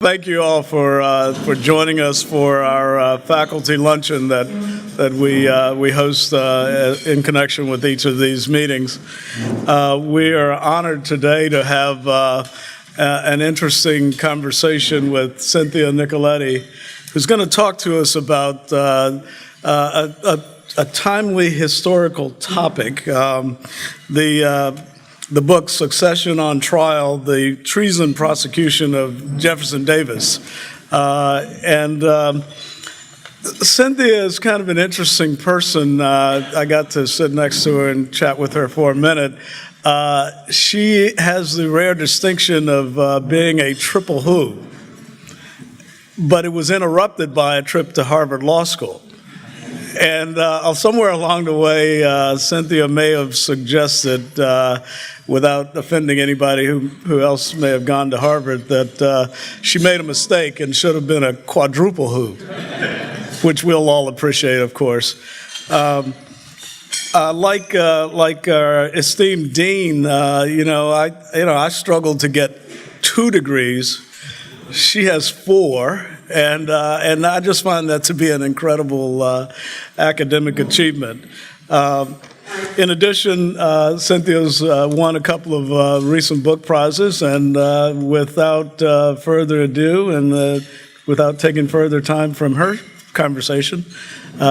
Thank you all for joining us for our faculty luncheon that we host in connection with each of these meetings. We are honored today to have an interesting conversation with Cynthia Nicoletti, who's going to talk to us about a timely historical topic, the book Succession on Trial, the Treason Prosecution of Jefferson Davis. Cynthia is kind of an interesting person. I got to sit next to her and chat with her for a minute. She has the rare distinction of being a triple who, but it was interrupted by a trip to Harvard Law School. And somewhere along the way, Cynthia may have suggested, without offending anybody who else may have gone to Harvard, that she made a mistake and should have been a quadruple who, which we'll all appreciate, of course. Like our esteemed dean, I struggled to get 2 degrees. She has 4. And I just find that to be an incredible academic achievement. In addition, Cynthia's won a couple of recent book prizes, and without further ado, and without taking further time from her conversation,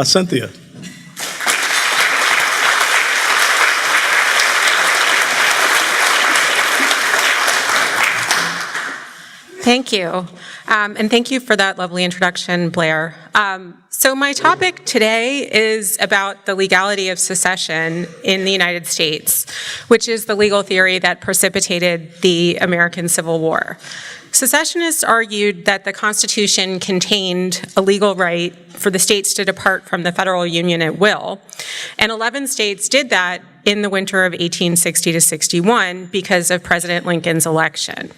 Cynthia. Thank you. And thank you for that lovely introduction, Blair. So my topic today is about the legality of secession in the United States, which is the legal theory that precipitated the American Civil War. Secessionists argued that the Constitution contained a legal right for the states to depart from the federal union at will, and 11 states did that in the winter of 1860 to 61 because of President Lincoln's election.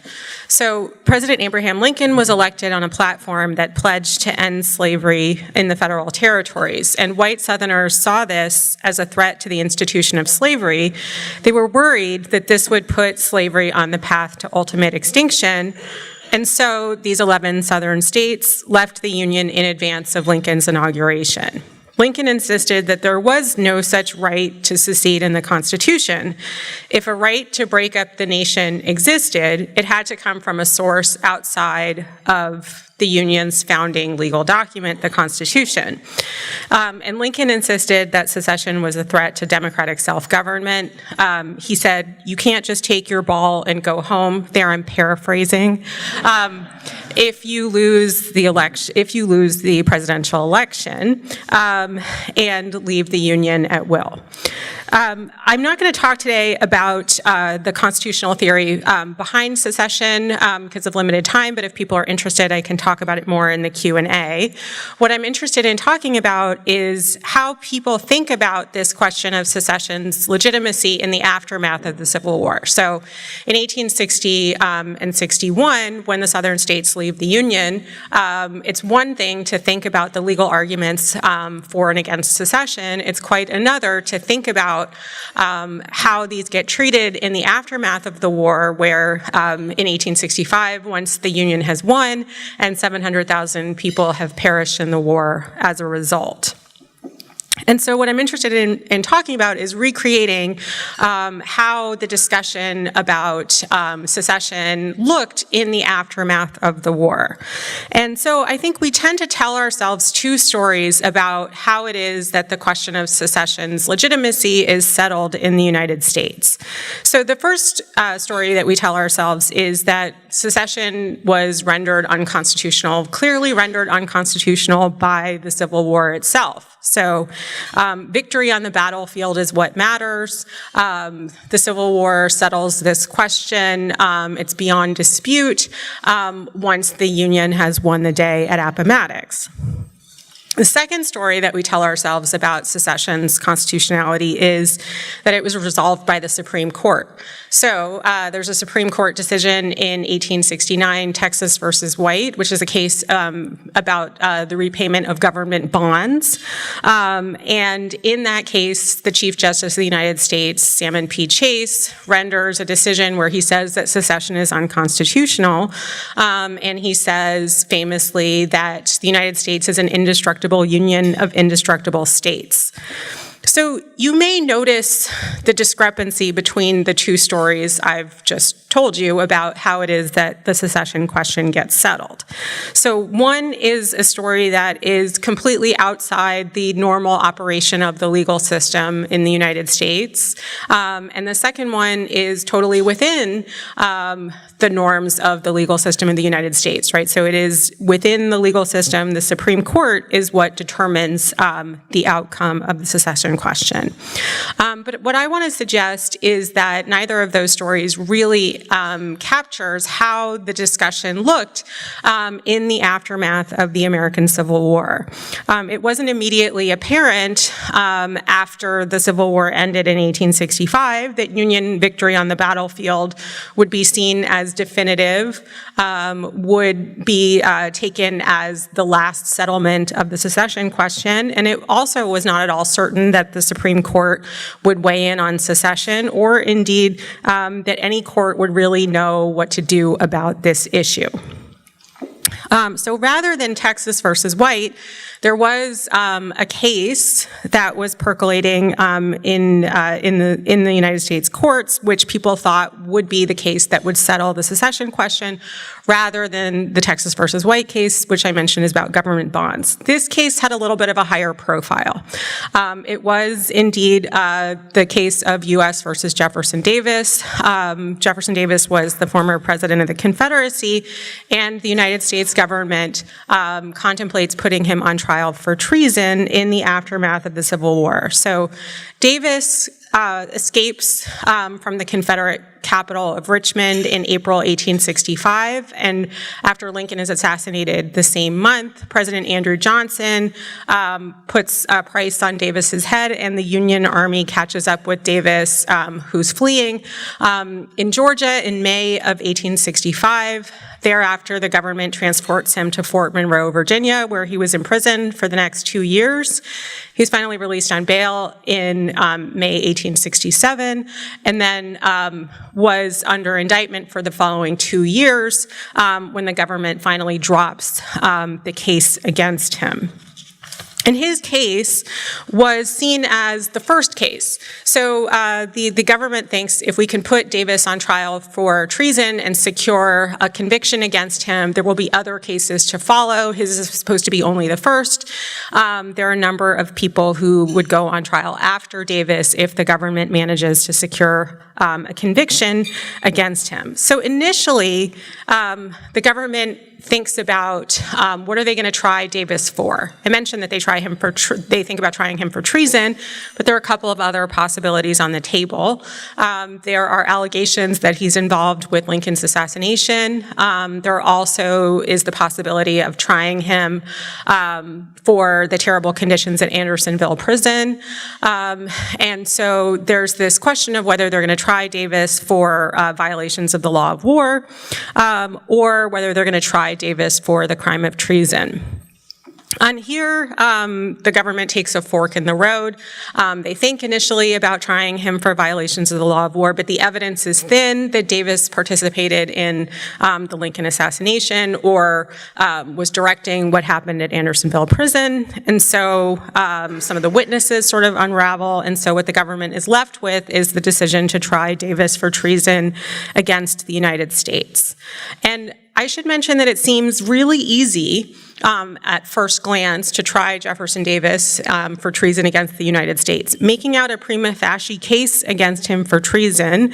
So President Abraham Lincoln was elected on a platform that pledged to end slavery in the federal territories, and white Southerners saw this as a threat to the institution of slavery. They were worried that this would put slavery on the path to ultimate extinction, and so these 11 Southern states left the Union in advance of Lincoln's inauguration. Lincoln insisted that there was no such right to secede in the Constitution. If a right to break up the nation existed, it had to come from a source outside of the Union's founding legal document, the Constitution. And Lincoln insisted that secession was a threat to democratic self-government. He said, "You can't just take your ball and go home." There, I'm paraphrasing. If you lose the presidential election, and leave the Union at will. I'm not going to talk today about the constitutional theory behind secession because of limited time, but if people are interested, I can talk about it more in the Q&A. What I'm interested in talking about is how people think about this question of secession's legitimacy in the aftermath of the Civil War. So in 1860 and 61, when the Southern states leave the Union, it's one thing to think about the legal arguments for and against secession. It's quite another to think about how these get treated in the aftermath of the war, where in 1865, once the Union has won, and 700,000 people have perished in the war as a result. And so what I'm interested in talking about is recreating how the discussion about secession looked in the aftermath of the war. And so I think we tend to tell ourselves 2 stories about how it is that the question of secession's legitimacy is settled in the United States. So the first story that we tell ourselves is that secession was rendered unconstitutional, clearly rendered unconstitutional by the Civil War itself. So victory on the battlefield is what matters. The Civil War settles this question. It's beyond dispute once the Union has won the day at Appomattox. The second story that we tell ourselves about secession's constitutionality is that it was resolved by the Supreme Court. So there's a Supreme Court decision in 1869, Texas versus White, which is a case about the repayment of government bonds. And in that case, the Chief Justice of the United States, Salmon P Chase, renders a decision where he says that secession is unconstitutional. And he says famously that the United States is an indestructible union of indestructible states. So you may notice the discrepancy between the two stories I've just told you about how it is that the secession question gets settled. So one is a story that is completely outside the normal operation of the legal system in the United States. And the second one is totally within the norms of the legal system in the United States, right? So it is within the legal system, the Supreme Court is what determines the outcome of the secession question. But what I want to suggest is that neither of those stories really captures how the discussion looked in the aftermath of the American Civil War. It wasn't immediately apparent after the Civil War ended in 1865 that Union victory on the battlefield would be seen as definitive, would be taken as the last settlement of the secession question, and it also was not at all certain that the Supreme Court would weigh in on secession, or indeed that any court would really know what to do about this issue. So rather than Texas versus White, there was a case that was percolating in the United States courts, which people thought would be the case that would settle the secession question, rather than the Texas versus White case, which I mentioned is about government bonds. This case had a little bit of a higher profile. It was indeed the case of U.S. versus Jefferson Davis. Jefferson Davis was the former president of the Confederacy, and the United States government contemplates putting him on trial for treason in the aftermath of the Civil War. So Davis escapes from the Confederate capital of Richmond in April 1865, and after Lincoln is assassinated the same month, President Andrew Johnson puts a price on Davis's head, and the Union Army catches up with Davis, who's fleeing. In Georgia in May of 1865, thereafter, the government transports him to Fort Monroe, Virginia, where he was imprisoned for the next 2 years. He's finally released on bail in May 1867, and then was under indictment for the following 2 years when the government finally drops the case against him. And his case was seen as the first case. So the government thinks if we can put Davis on trial for treason and secure a conviction against him, there will be other cases to follow. His is supposed to be only the first. There are a number of people who would go on trial after Davis if the government manages to secure a conviction against him. So initially, the government thinks about what are they going to try Davis for. I mentioned that they think about trying him for treason, but there are a couple of other possibilities on the table. There are allegations that he's involved with Lincoln's assassination. There also is the possibility of trying him for the terrible conditions at Andersonville Prison. And so there's this question of whether they're going to try Davis for violations of the law of war, or whether they're going to try Davis for the crime of treason. On here, the government takes a fork in the road. They think initially about trying him for violations of the law of war, but the evidence is thin that Davis participated in the Lincoln assassination or was directing what happened at Andersonville Prison. And so some of the witnesses sort of unravel. And so what the government is left with is the decision to try Davis for treason against the United States. And I should mention that it seems really easy at first glance to try Jefferson Davis for treason against the United States. Making out a prima facie case against him for treason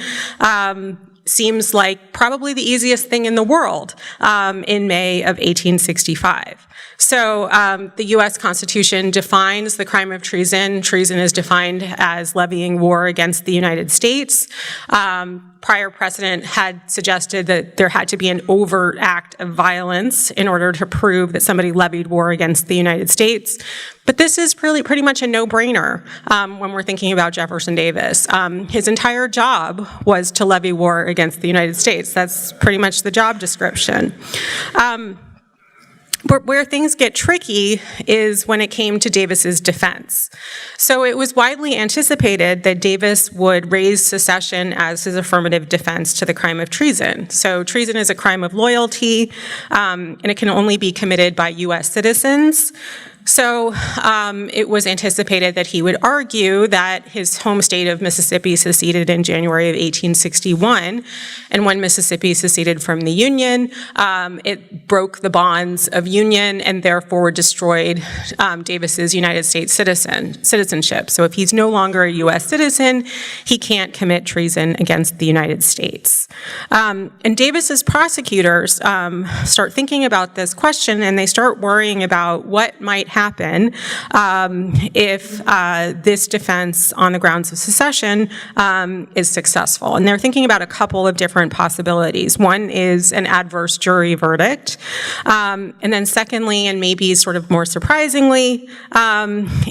seems like probably the easiest thing in the world in May of 1865. So the U.S. Constitution defines the crime of treason. Treason is defined as levying war against the United States. Prior precedent had suggested that there had to be an overt act of violence in order to prove that somebody levied war against the United States. But this is pretty much a no-brainer when we're thinking about Jefferson Davis. His entire job was to levy war against the United States. That's pretty much the job description. But where things get tricky is when it came to Davis's defense. So it was widely anticipated that Davis would raise secession as his affirmative defense to the crime of treason. So treason is a crime of loyalty, and it can only be committed by U.S. citizens. So it was anticipated that he would argue that his home state of Mississippi seceded in January of 1861, and when Mississippi seceded from the Union, it broke the bonds of Union and therefore destroyed Davis's United States citizenship. So if he's no longer a U.S. citizen, he can't commit treason against the United States. And Davis's prosecutors start thinking about this question, and they start worrying about what might happen if this defense on the grounds of secession is successful. And they're thinking about a couple of different possibilities. One is an adverse jury verdict. And then secondly, and maybe sort of more surprisingly,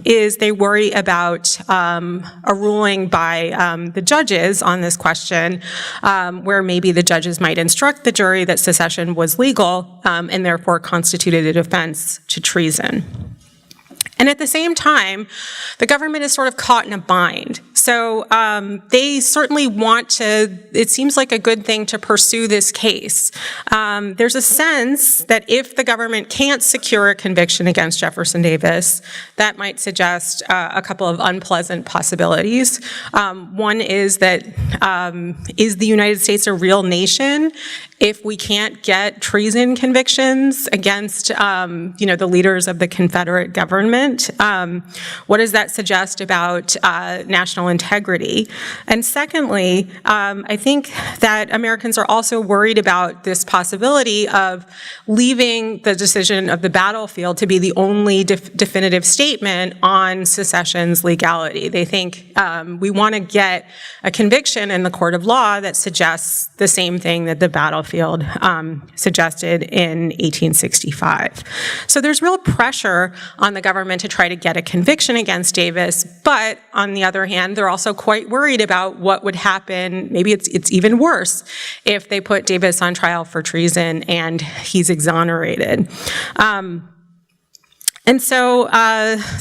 is they worry about a ruling by the judges on this question, where maybe the judges might instruct the jury that secession was legal and therefore constituted a defense to treason. And at the same time, the government is sort of caught in a bind. So they certainly want to, it seems like a good thing to pursue this case. There's a sense that if the government can't secure a conviction against Jefferson Davis, that might suggest a couple of unpleasant possibilities. One is that, is the United States a real nation if we can't get treason convictions against, the leaders of the Confederate government? What does that suggest about national integrity? And secondly, I think that Americans are also worried about this possibility of leaving the decision of the battlefield to be the only definitive statement on secession's legality. They think we want to get a conviction in the court of law that suggests the same thing that the battlefield suggested in 1865. So there's real pressure on the government to try to get a conviction against Davis, but on the other hand, they're also quite worried about what would happen, maybe it's even worse, if they put Davis on trial for treason and he's exonerated. And so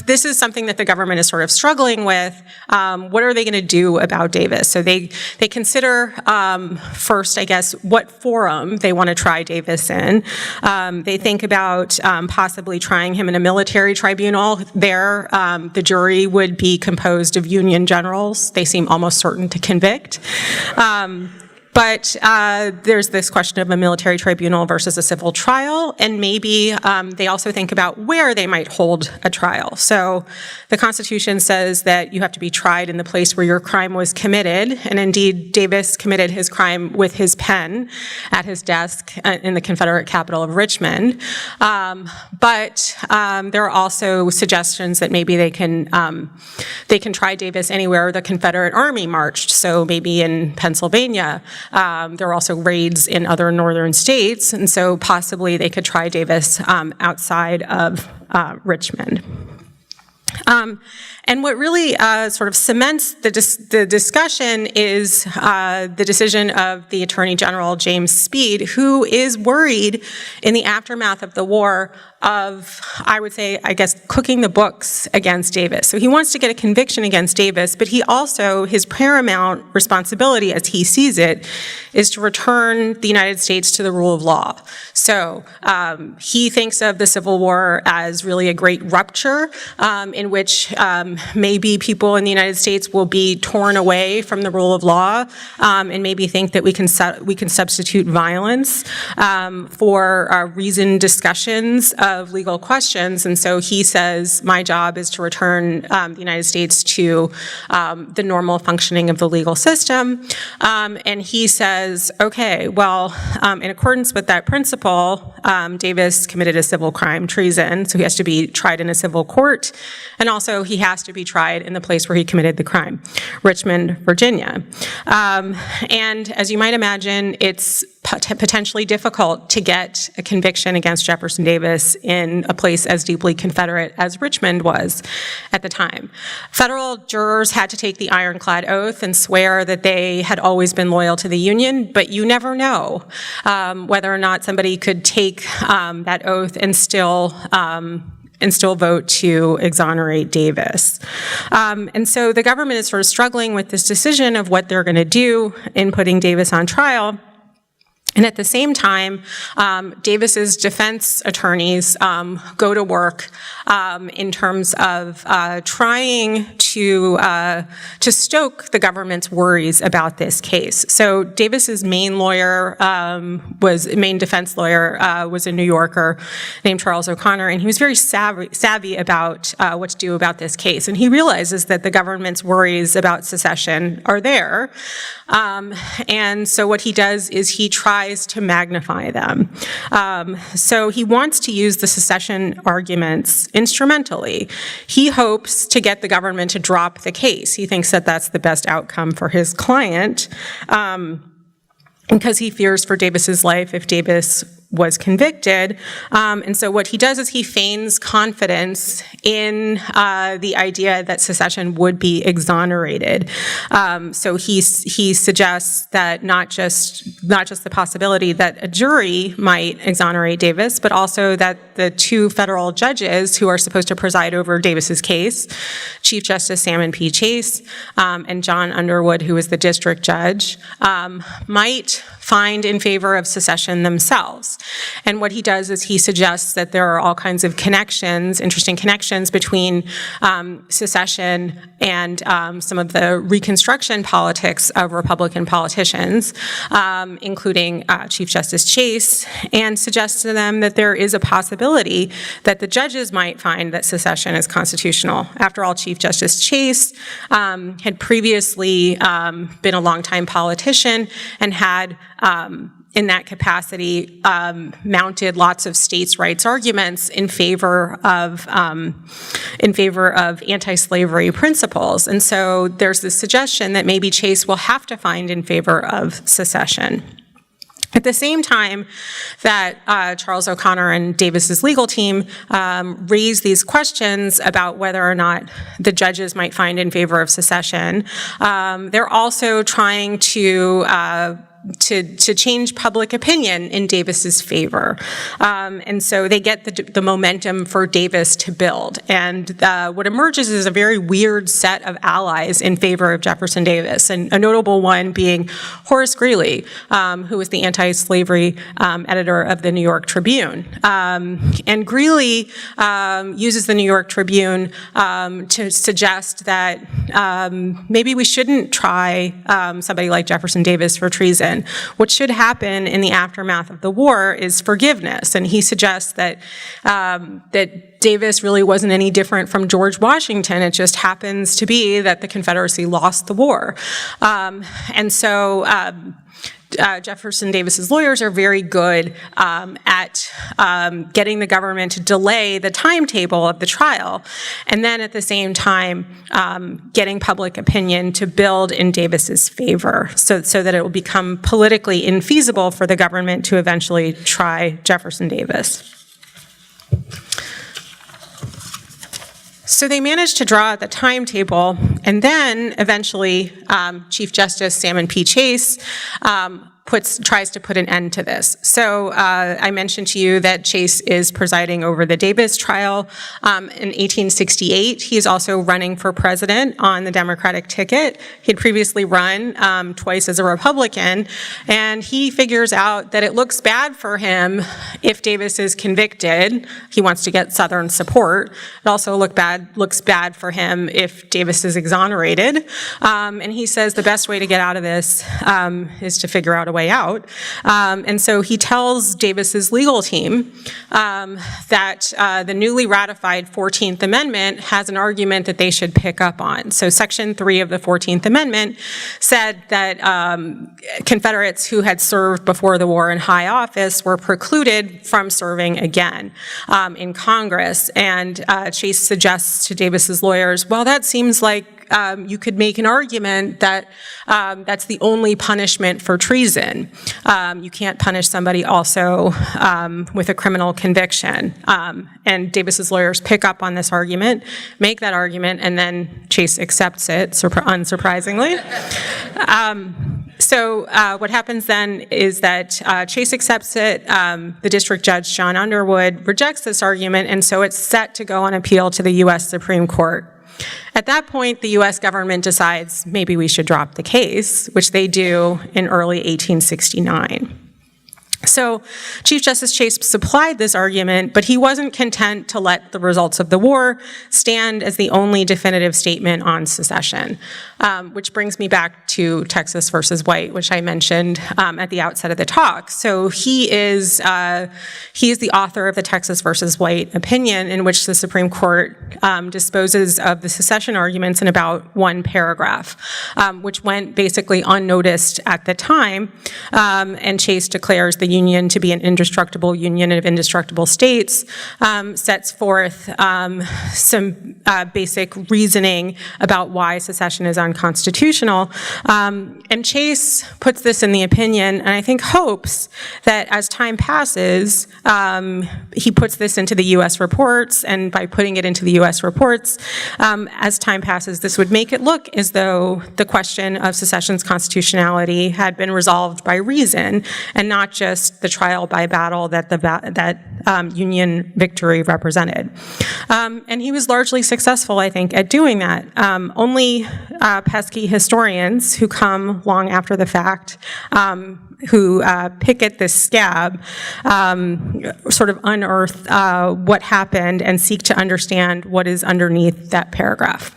this is something that the government is sort of struggling with. What are they going to do about Davis? So they consider first, I guess, what forum they want to try Davis in. They think about possibly trying him in a military tribunal. There, the jury would be composed of Union generals. They seem almost certain to convict. But there's this question of a military tribunal versus a civil trial, and maybe they also think about where they might hold a trial. So the Constitution says that you have to be tried in the place where your crime was committed, and indeed Davis committed his crime with his pen at his desk in the Confederate capital of Richmond. But there are also suggestions that maybe they can try Davis anywhere the Confederate Army marched, so maybe in Pennsylvania. There are also raids in other northern states, and so possibly they could try Davis outside of Richmond. And what really sort of cements the discussion is the decision of the Attorney General, James Speed, who is worried in the aftermath of the war of, I would say, I guess, cooking the books against Davis. So he wants to get a conviction against Davis, but he also, his paramount responsibility as he sees it, is to return the United States to the rule of law. So he thinks of the Civil War as really a great rupture in in which maybe people in the United States will be torn away from the rule of law and maybe think that we can substitute violence for reasoned discussions of legal questions. And so he says, my job is to return the United States to the normal functioning of the legal system. And he says, okay, well, in accordance with that principle, Davis committed a civil crime, treason, so he has to be tried in a civil court, and also he has to be tried in the place where he committed the crime, Richmond, Virginia. And as you might imagine, it's potentially difficult to get a conviction against Jefferson Davis in a place as deeply Confederate as Richmond was at the time. Federal jurors had to take the ironclad oath and swear that they had always been loyal to the Union, but you never know whether or not somebody could take that oath and still vote to exonerate Davis. And so the government is sort of struggling with this decision of what they're going to do in putting Davis on trial. And at the same time, Davis's defense attorneys go to work in terms of trying to stoke the government's worries about this case. So Davis's main defense lawyer was a New Yorker named Charles O'Connor, and he was very savvy about what to do about this case. And he realizes that the government's worries about secession are there. And so what he does is he tries to magnify them. So he wants to use the secession arguments instrumentally. He hopes to get the government to drop the case. He thinks that that's the best outcome for his client, because he fears for Davis's life if Davis was convicted. And so what he does is he feigns confidence in the idea that secession would be exonerated. So he suggests that not just the possibility that a jury might exonerate Davis, but also that the two federal judges who are supposed to preside over Davis's case, Chief Justice Salmon P Chase and John Underwood, who is the district judge, might find in favor of secession themselves. And what he does is he suggests that there are all kinds of connections, interesting connections between secession and some of the Reconstruction politics of Republican politicians, including Chief Justice Chase, and suggests to them that there is a possibility that the judges might find that secession is constitutional. After all, Chief Justice Chase had previously been a longtime politician and had in that capacity, mounted lots of states' rights arguments in favor of anti-slavery principles. And so there's this suggestion that maybe Chase will have to find in favor of secession. At the same time that Charles O'Connor and Davis's legal team raise these questions about whether or not the judges might find in favor of secession, they're also trying to change public opinion in Davis's favor. And so they get the momentum for Davis to build. And what emerges is a very weird set of allies in favor of Jefferson Davis, and a notable one being Horace Greeley, who was the anti-slavery editor of the New York Tribune. And Greeley uses the New York Tribune to suggest that maybe we shouldn't try somebody like Jefferson Davis for treason. What should happen in the aftermath of the war is forgiveness, and he suggests that Davis really wasn't any different from George Washington. It just happens to be that the Confederacy lost the war, and so Jefferson Davis's lawyers are very good at getting the government to delay the timetable of the trial, and then at the same time getting public opinion to build in Davis's favor, so that it will become politically infeasible for the government to eventually try Jefferson Davis. So they managed to draw the timetable, and then eventually Chief Justice Salmon P Chase tries to put an end to this. So I mentioned to you that Chase is presiding over the Davis trial. In 1868, he's also running for president on the Democratic ticket. He'd previously run twice as a Republican, and he figures out that it looks bad for him if Davis is convicted. He wants to get Southern support. It also looks bad for him if Davis is exonerated. And he says the best way to get out of this is to figure out a way out. And so he tells Davis's legal team that the newly ratified 14th Amendment has an argument that they should pick up on. So Section 3 of the 14th Amendment said that Confederates who had served before the war in high office were precluded from serving again in Congress. And Chase suggests to Davis's lawyers, well, that seems like you could make an argument that that's the only punishment for treason. You can't punish somebody also with a criminal conviction. And Davis's lawyers pick up on this argument, make that argument, and then Chase accepts it, unsurprisingly. So what happens then is that Chase accepts it, the district judge, John Underwood, rejects this argument, and so it's set to go on appeal to the U.S. Supreme Court. At that point, the U.S. government decides maybe we should drop the case, which they do in early 1869. So Chief Justice Chase supplied this argument, but he wasn't content to let the results of the war stand as the only definitive statement on secession, which brings me back to Texas versus White, which I mentioned at the outset of the talk. So he is the author of the Texas versus White opinion, in which the Supreme Court disposes of the secession arguments in about one paragraph, which went basically unnoticed at the time, and Chase declares the Union to be an indestructible union of indestructible states, sets forth some basic reasoning about why secession is unconstitutional. And Chase puts this in the opinion, and I think hopes that as time passes, he puts this into the U.S. reports, and by putting it into the U.S. reports, as time passes, this would make it look as though the question of secession's constitutionality had been resolved by reason, and not just the trial by battle that Union victory represented. And he was largely successful, I think, at doing that. Only pesky historians who come long after the fact, who pick at this scab, sort of unearth what happened and seek to understand what is underneath that paragraph.